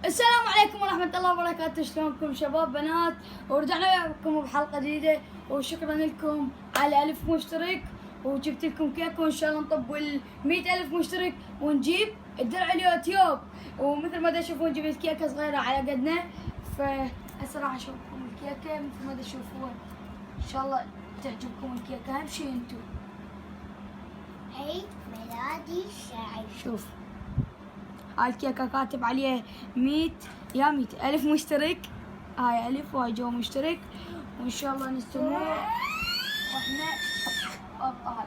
السلام عليكم ورحمة الله وبركاته، شلونكم شباب بنات؟ ورجعنا لكم بحلقة جديدة، وشكرا لكم على 1000 مشترك، وجبت لكم كيك، وإن شاء الله نطب ال 100,000 مشترك ونجيب الدرع اليوتيوب. ومثل ما تشوفون جبت كيكة صغيرة على قدنا، فهسه راح أشوفكم الكيكة مثل ما تشوفون. إن شاء الله تعجبكم الكيكة، أهم شيء أنتم. عيد ميلادي سعيد. شوف هاي الكيكة كاتب عليها 100 ألف مشترك، هاي ألف وهاي جو مشترك، وإن شاء الله نستمر وإحنا أبطال.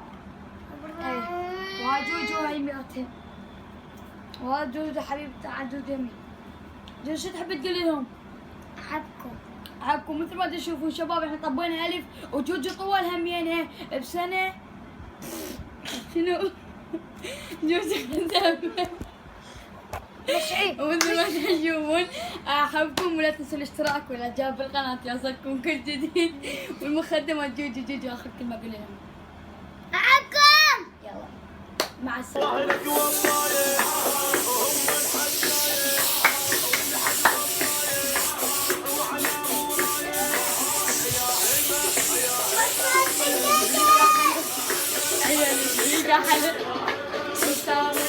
إيه وهاي جوجو هاي 200، وهاي جوجو حبيبتي عن جوجو 100. جوجو شو تحب تقولي لهم؟ أحبكم مثل ما تشوفون شباب، إحنا طبينا ألف وجوجو طول همينها بسنة. شنو؟ جوجو خزامة. ومثل ما تشوفون احبكم، ولا تنسوا الاشتراك والاعجاب بالقناه يوصلكم كل جديد. والمخدمات جوجو اخر كلمه اقول لهم احبكم. يلا مع السلامه.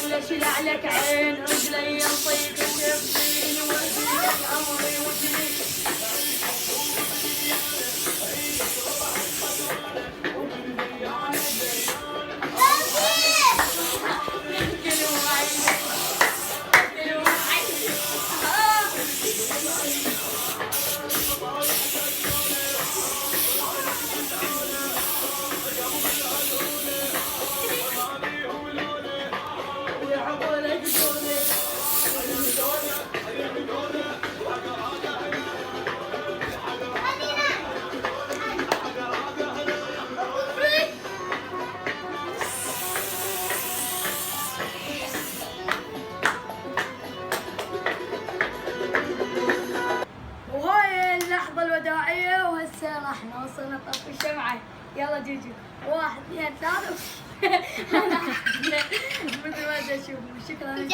ولا شيل عليك عين رجلي ينطيك شفتيني ورديك عمري وجلي. وهاي اللحظة الوداعية، وهسه راح نوصل نطفي الشمعة. يلا جوجو 1 2 3. مثل ما تشوفون. شكرا لكم.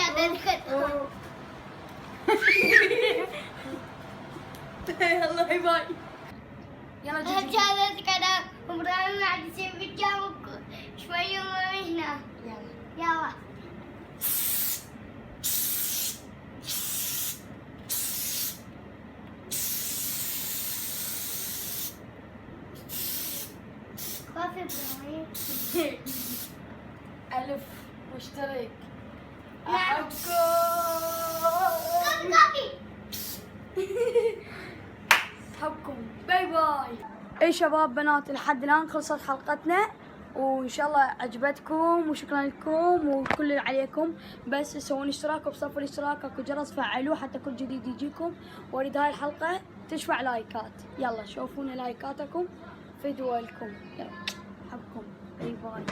يلا باي باي. يلا جوجو. جابت كذا ومرامي عاد يصير بالجامك شوية هنا. يلا. كوفي إبراهيم. 1000 مشترك. نعم. أحبكم باي باي. اي شباب بنات، لحد الان خلصت حلقتنا، وان شاء الله عجبتكم، وشكرا لكم وكل اللي عليكم. بس تسوون اشتراك وبصفوا الاشتراك، اكو جرس فعلوه حتى كل جديد يجيكم. واريد هاي الحلقه تشفع لايكات. يلا شوفونا لايكاتكم في دولكم. يلا احبكم باي باي.